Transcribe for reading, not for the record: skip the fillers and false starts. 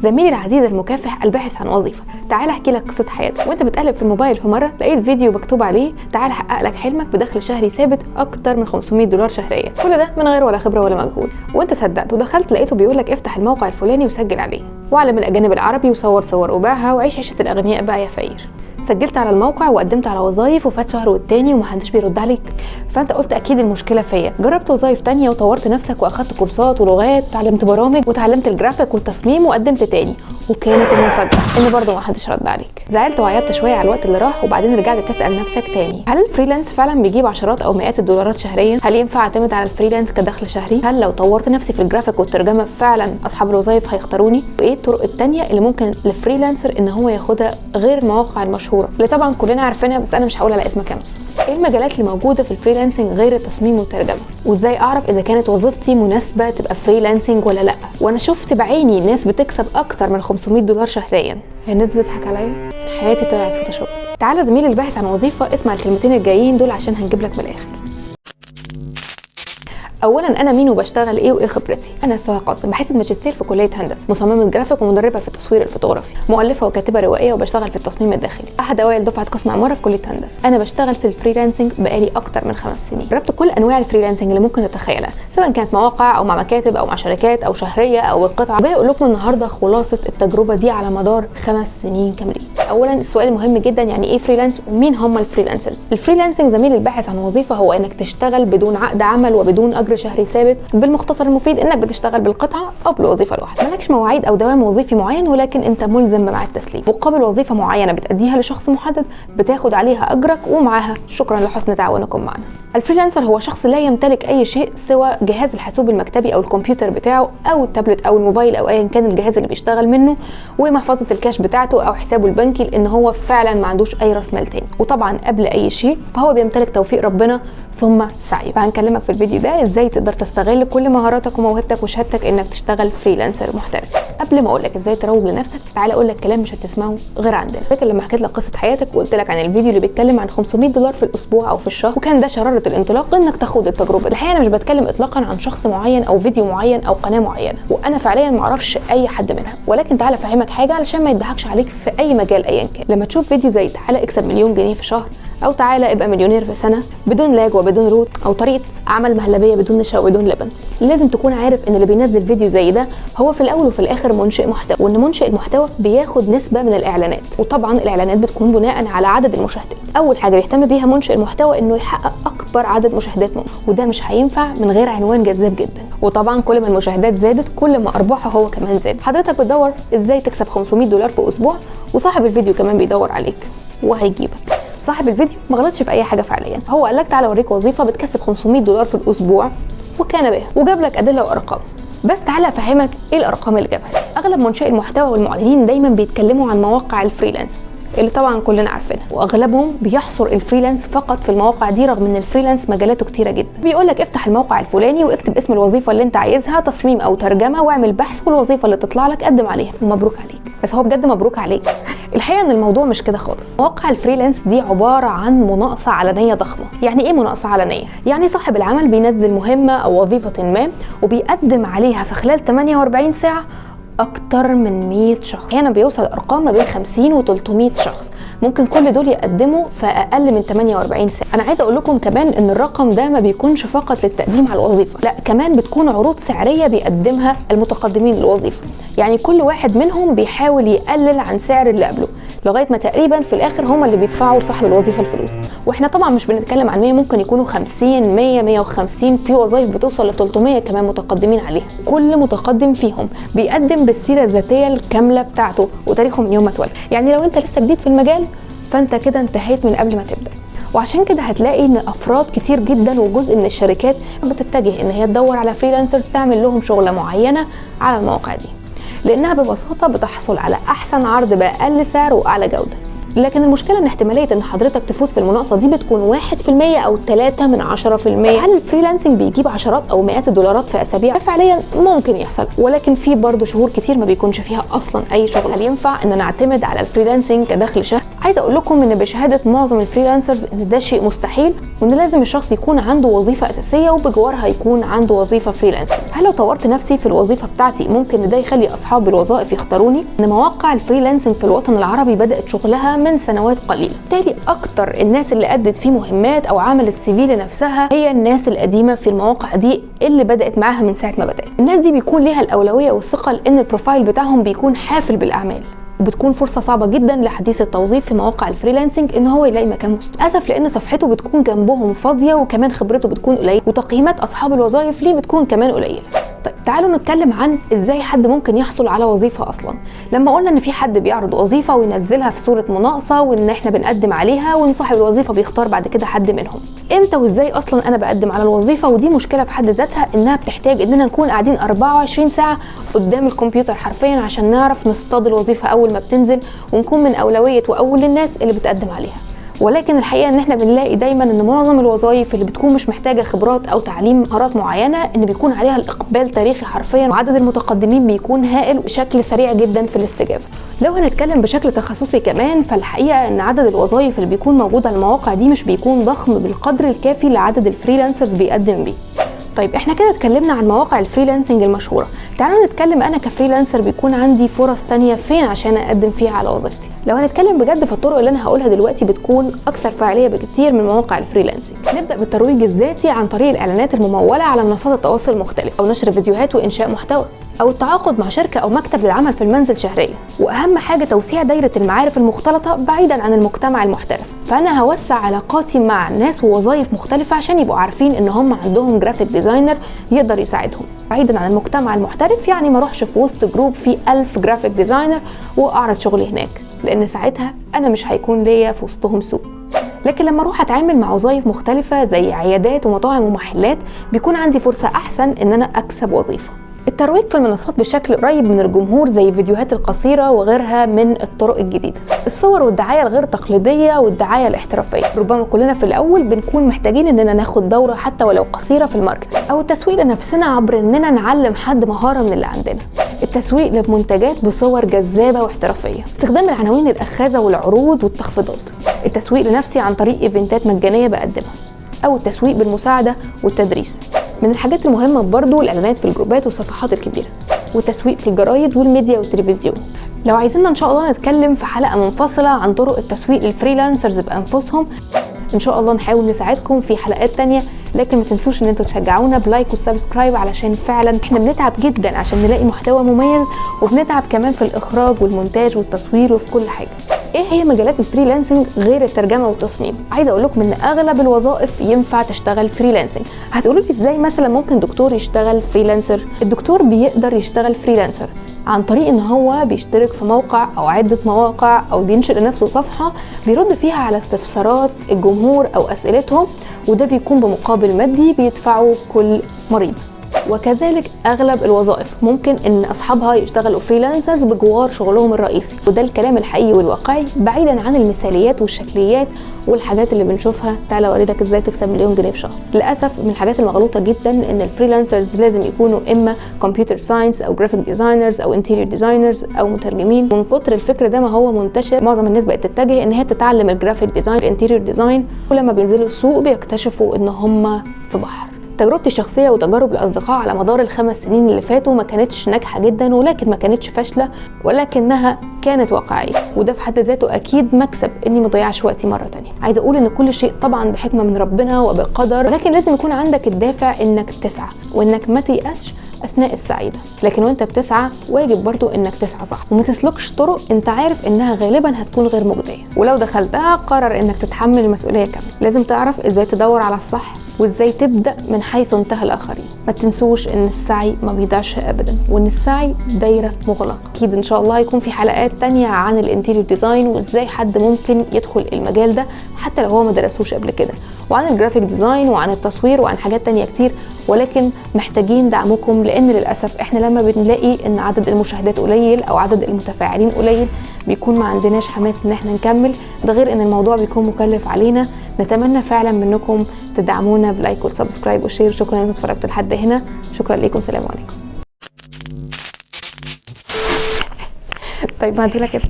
زميلي العزيز المكافح الباحث عن وظيفه، تعال احكي لك قصه حياتك. وانت بتقلب في الموبايل في مره لقيت فيديو مكتوب عليه تعال احقق لك حلمك بدخل شهري ثابت اكتر من $500 شهريا، كل ده من غير ولا خبره ولا مجهود. وانت صدقت ودخلت لقيته بيقول لك افتح الموقع الفلاني وسجل عليه وعلم الاجانب العربي وصور صور وباعها وعيش عيشه الاغنياء بقى يا فقير. سجلت على الموقع وقدمت على وظايف وفات شهر والتاني ومحدش بيرد عليك، فانت قلت اكيد المشكله فيا. جربت وظايف تانية وطورت نفسك واخدت كورسات ولغات وتعلمت برامج وتعلمت الجرافيك والتصميم وقدمت تاني، وكانت المفاجاه ان برضه محدش رد عليك. زعلت وعيطت شويه على الوقت اللي راح وبعدين رجعت تسال نفسك تاني، هل الفريلانس فعلا بيجيب عشرات او مئات الدولارات شهريا؟ هل ينفع اعتمد على الفريلانس كدخل شهري؟ هل لو طورت نفسي في الجرافيك والترجمه فعلا اصحاب الوظايف هيختاروني؟ وايه الطرق التانية اللي ممكن الفريلانسر ان هو ياخدها غير المواقع المشهوره اللي طبعا كلنا عارفينها بس انا مش هقول على اسمها كامس؟ ايه المجالات اللي موجوده في الفريلانسنج غير التصميم والترجمه؟ وازاي اعرف اذا كانت وظيفتي مناسبه تبقى فريلانسنج ولا لا؟ وانا شفت بعيني ناس بتكسب اكتر من $500 شهريا. هي الناس بتضحك عليا؟ حياتي طلعت فوتوشوب. تعالى زميلي الباحث عن وظيفه اسمع الكلمتين الجايين دول عشان هنجيب لك من الاخر. اولا انا مين وبشتغل ايه وايه خبرتي؟ انا سهى قاسم، باحثه ماجستير في كليه هندسه، مصممه جرافيك ومدربه في التصوير الفوتوغرافي، مؤلفه وكاتبه روائيه وبشتغل في التصميم الداخلي، احد اوائل دفعه قسم عماره في كليه هندسه. انا بشتغل في الفريلانسنج بقالي اكتر من 5 سنين، جربت كل انواع الفريلانسنج اللي ممكن تتخيلها، سواء كانت مواقع او مع مكاتب او مع شركات او شهريه او القطعه. جاي اقول لكم النهارده خلاصه التجربه دي على مدار 5 سنين كاملين. اولا السؤال المهم جدا، يعني ايه فريلانس ومين هم الفريلانسرز؟ الفريلانسنج زميل الباحث عن وظيفه هو انك تشتغل بدون عقد عمل وبدون اجر شهري ثابت. بالمختصر المفيد انك بتشتغل بالقطعه او بالوظيفه الواحده، مالكش مواعيد او دوام وظيفي معين، ولكن انت ملزم بميعاد تسليم مقابل وظيفه معينه بتاديها لشخص محدد، بتاخد عليها اجرك ومعاها شكرا لحسن تعاونكم معنا. الفريلانسر هو شخص لا يمتلك اي شيء سوى جهاز الحاسوب المكتبي او الكمبيوتر بتاعه او التابلت او الموبايل او ايا كان الجهاز اللي بيشتغل منه، ومحفظه الكاش بتاعته او حسابه البنكي، لان هو فعلا ما عندوش اي راس مال تاني. وطبعا قبل اي شيء فهو بيمتلك توفيق ربنا ثم سعي. فهنكلمك في الفيديو ده ازاي تقدر تستغل كل مهاراتك وموهبتك وشهادتك انك تشتغل فريلانسر محترف. قبل ما اقول لك ازاي تروج لنفسك تعالى اقول لك كلام مش هتسمعه غير عندنا. فاكر لما حكيت لك قصه حياتك وقلت لك عن الفيديو اللي بيتكلم عن $500 في الاسبوع او في الشهر، وكان ده شراره الانطلاق انك تاخد التجربه. الحقيقه انا مش بتكلم اطلاقا عن شخص معين او فيديو معين او قناه معينه، وانا فعليا ما اعرفش اي حد منها، ولكن تعالى افهمك حاجه علشان ما يضحكش عليك في اي مجال ايا كان. لما تشوف فيديو زي تعالى اكسب مليون جنيه في شهر او تعالى ابقى مليونير في سنه بدون لاج وبدون روت او طريقه عمل مهلبيه بدون نشا وبدون لبن، لازم تكون عارف ان اللي بينزل فيديو زي ده هو في الاول وفي الاخر منشئ محتوى، وان منشئ المحتوى بياخد نسبه من الاعلانات، وطبعا الاعلانات بتكون بناء على عدد المشاهدات. اول حاجه بيهتم بيها منشئ المحتوى انه يحقق اكبر عدد مشاهدات ممكن، وده مش هينفع من غير عنوان جذاب جدا. وطبعا كل ما المشاهدات زادت كل ما ارباحه هو كمان زاد. حضرتك بتدور ازاي تكسب $500 في اسبوع، وصاحب الفيديو كمان بيدور عليك وهيجيبك. صاحب الفيديو ما غلطش في اي حاجه فعليا، هو قال لك تعالى اوريك وظيفه بتكسب $500 في الاسبوع وكان بها، وجاب لك ادله وارقام. بس تعالى افهمك ايه الارقام اللي جابها. اغلب منشئي المحتوى والمعلنين دايما بيتكلموا عن مواقع الفريلانس اللي طبعا كلنا عارفينها، واغلبهم بيحصر الفريلانس فقط في المواقع دي، رغم ان الفريلانس مجالاته كتيره جدا. بيقول لك افتح الموقع الفلاني واكتب اسم الوظيفه اللي انت عايزها، تصميم او ترجمه، واعمل بحث، والوظيفه اللي تطلع لك قدم عليها ومبروك عليك. بس هو بجد مبروك عليك؟ الحقيقه ان الموضوع مش كده خالص. مواقع الفريلانس دي عباره عن مناقصه علنيه ضخمه. يعني ايه مناقصه علنيه؟ يعني صاحب العمل بينزل مهمه او وظيفه ما وبيقدم عليها في خلال 48 ساعه اكتر من 100 شخص. هنا بيوصل ارقام ما بين 50 و300 شخص، ممكن كل دول يقدموا في اقل من 48 ساعه. انا عايزه اقول لكم كمان ان الرقم ده ما بيكونش فقط للتقديم على الوظيفه، لا كمان بتكون عروض سعريه بيقدمها المتقدمين للوظيفه. يعني كل واحد منهم بيحاول يقلل عن سعر اللي قبله لغايه ما تقريبا في الاخر هم اللي بيدفعوا لصاحب الوظيفه الفلوس. واحنا طبعا مش بنتكلم عن 100، ممكن يكونوا 50 100 150، في وظائف بتوصل ل 300 كمان متقدمين عليها. كل متقدم فيهم بيقدم بالسيره الذاتيه الكامله بتاعته وتاريخه من يوم ما اتولد. يعني لو انت لسه جديد في المجال فانت كده انتهيت من قبل ما تبدا. وعشان كده هتلاقي ان افراد كتير جدا وجزء من الشركات بتتجه ان هي تدور على فريلانسرز تعمل لهم شغله معينه على المواقع دي، لانها ببساطه بتحصل على احسن عرض باقل سعر واعلى جوده. لكن المشكله ان احتماليه ان حضرتك تفوز في المناقصه دي بتكون 1% او 3%. هل الفريلانسنج بيجيب عشرات او مئات الدولارات في اسابيع؟ فعليا ممكن يحصل، ولكن في برضه شهور كتير ما بيكونش فيها اصلا اي شغل. هل ينفع ان نعتمد على الفريلانسنج كدخل شهري؟ عايزه اقول لكم ان بشهاده معظم الفريلانسرز ان ده شيء مستحيل، وان لازم الشخص يكون عنده وظيفه اساسيه وبجوارها يكون عنده وظيفه فريلانسر. هل لو طورت نفسي في الوظيفه بتاعتي ممكن ده يخلي اصحاب الوظائف يختاروني؟ ان مواقع الفريلانسنج في الوطن العربي بدات شغلها من سنوات قليله، بالتالي اكتر الناس اللي ادت في مهمات او عملت CV لنفسها هي الناس القديمه في المواقع دي اللي بدات معاها من ساعه ما بدات. الناس دي بيكون ليها الاولويه والثقه لان البروفايل بتاعهم بيكون حافل بالاعمال، وبتكون فرصه صعبه جدا لحديث التوظيف في مواقع الفريلانسنج ان هو يلاقي مكان مستقر. للاسف لان صفحته بتكون جنبهم فاضيه، وكمان خبرته بتكون قليله، وتقييمات اصحاب الوظائف ليه بتكون كمان قليله. طيب تعالوا نتكلم عن ازاي حد ممكن يحصل على وظيفه اصلا. لما قلنا ان في حد بيعرض وظيفه وينزلها في صوره مناقصه وان احنا بنقدم عليها وان صاحب الوظيفه بيختار بعد كده حد منهم، امتى وازاي اصلا انا بقدم على الوظيفه؟ ودي مشكله في حد ذاتها، انها بتحتاج اننا نكون قاعدين 24 ساعه قدام الكمبيوتر حرفيا عشان نعرف نصطاد الوظيفه اول ما بتنزل ونكون من اولويه واول الناس اللي بتقدم عليها. ولكن الحقيقه ان احنا بنلاقي دايما ان معظم الوظائف اللي بتكون مش محتاجه خبرات او تعليم مهارات معينه ان بيكون عليها الاقبال تاريخي حرفيا، وعدد المتقدمين بيكون هائل بشكل سريع جدا في الاستجابه. لو هنتكلم بشكل تخصصي كمان، فالحقيقه ان عدد الوظائف اللي بيكون موجوده على المواقع دي مش بيكون ضخم بالقدر الكافي لعدد الفريلانسرز بيقدم بيه. طيب احنا كده اتكلمنا عن مواقع الفريلانسنج المشهوره، تعالوا نتكلم انا كفريلانسر بيكون عندي فرص تانية فين عشان اقدم فيها على وظيفتي. لو هنتكلم بجد فالطرق اللي انا هقولها دلوقتي بتكون اكثر فعاليه بكتير من مواقع الفريلانسنج. نبدا بالترويج الذاتي عن طريق الاعلانات المموله على منصات التواصل المختلفه، او نشر فيديوهات وانشاء محتوى، او التعاقد مع شركه او مكتب للعمل في المنزل شهريا، واهم حاجه توسيع دايره المعارف المختلطه بعيدا عن المجتمع المحترف. فانا هوسع علاقاتي مع ناس ووظائف مختلفه عشان يبقوا عارفين ان هم عندهم جرافيك ديزاينر يقدر يساعدهم بعيدا عن المجتمع المحترف. يعني ما اروحش في وسط جروب فيه 1000 جرافيك ديزاينر واعرض شغلي هناك، لان ساعتها انا مش هيكون ليا في وسطهم سوق. لكن لما اروح اتعامل مع وظائف مختلفه زي عيادات ومطاعم ومحلات بيكون عندي فرصه احسن ان انا اكسب وظيفه. الترويج في المنصات بشكل قريب من الجمهور زي الفيديوهات القصيرة وغيرها من الطرق الجديدة، الصور والدعاية الغير تقليدية والدعاية الاحترافية. ربما كلنا في الأول بنكون محتاجين إننا ناخد دورة حتى ولو قصيرة في الماركتينج، أو التسويق لنفسنا عبر إننا نعلم حد مهارة من اللي عندنا، التسويق لمنتجات بصور جذابة واحترافية، استخدام العناوين الأخاذة والعروض والتخفيضات، التسويق لنفسي عن طريق إيفنتات مجانية بقدمها، أو التسويق بالمساعدة والتدريس. من الحاجات المهمة برضو الإعلانات في الجروبات والصفحات الكبيرة، والتسويق في الجرايد والميديا والتلفزيون. لو عايزين إن شاء الله نتكلم في حلقة منفصلة عن طرق التسويق للفريلانسرز بأنفسهم، إن شاء الله نحاول نساعدكم في حلقات تانية. لكن ما تنسوش إن انتوا تشجعونا بلايك وسبسكرايب، علشان فعلا احنا بنتعب جدا عشان نلاقي محتوى مميز، وبنتعب كمان في الإخراج والمونتاج والتصوير وفي كل حاجة. ايه هي مجالات الفريلانسنج غير الترجمه والتصميم؟ عايزه اقول لكم ان اغلب الوظائف ينفع تشتغل فريلانسنج. هتقولوا لي ازاي مثلا ممكن دكتور يشتغل فريلانسر؟ الدكتور بيقدر يشتغل فريلانسر عن طريق ان هو بيشترك في موقع او عده مواقع، او بينشئ لنفسه صفحه بيرد فيها على استفسارات الجمهور او اسئلتهم، وده بيكون بمقابل مادي بيدفعه كل مريض. وكذلك اغلب الوظائف ممكن ان اصحابها يشتغلوا فريلانسرز بجوار شغلهم الرئيسي، وده الكلام الحقيقي والواقعي بعيدا عن المثاليات والشكليات والحاجات اللي بنشوفها. تعالى اوريلك ازاي تكسب مليون جنيه في شهر. للاسف من الحاجات المغلوطه جدا ان الفريلانسرز لازم يكونوا اما كمبيوتر ساينس او جرافيك ديزاينرز او انتيريور ديزاينرز او مترجمين. من كتر الفكر ده ما هو منتشر، معظم الناس بقت تتجه ان هي تتعلم الجرافيك ديزاين الانتيريور ديزاين، ولما بينزلوا السوق بيكتشفوا ان هم في بحر. تجربتي الشخصيه وتجارب الاصدقاء على مدار ال5 سنين اللي فاتوا ما كانتش ناجحه جدا، ولكن ما كانتش فاشله، ولكنها كانت واقعيه، وده في حد ذاته اكيد مكسب اني ما اضيعش وقتي مره تانية. عايزه اقول ان كل شيء طبعا بحكمه من ربنا وبقدر، ولكن لازم يكون عندك الدافع انك تسعى وانك ما تيأسش اثناء السعي ده. لكن وانت بتسعى واجب برضو انك تسعى صح، وما تسلكش طرق انت عارف انها غالبا هتكون غير مجديه، ولو دخلتها قرر انك تتحمل المسؤوليه كامله. لازم تعرف ازاي تدور على الصح وازاي تبدا من حيث انتهى الاخرين. ما تنسوش ان السعي ما بيضيعش ابدا، وان السعي دايره مغلقه. اكيد ان شاء الله هيكون في حلقات تانية عن الانتيريور ديزاين وازاي حد ممكن يدخل المجال ده حتى لو هو ما درسوش قبل كده، وعن الجرافيك ديزاين وعن التصوير وعن حاجات تانية كتير. ولكن محتاجين دعمكم، لان للاسف احنا لما بنلاقي ان عدد المشاهدات قليل او عدد المتفاعلين قليل بيكون ما عندناش حماس ان احنا نكمل. ده غير ان الموضوع بيكون مكلف علينا. نتمنى فعلا منكم تدعمونا بلايك والسبسكرايب والشير. شكرا ان انتوا اتفرجتوا لحد هنا. شكرا لكم. سلام عليكم. طيب ما هدولها كده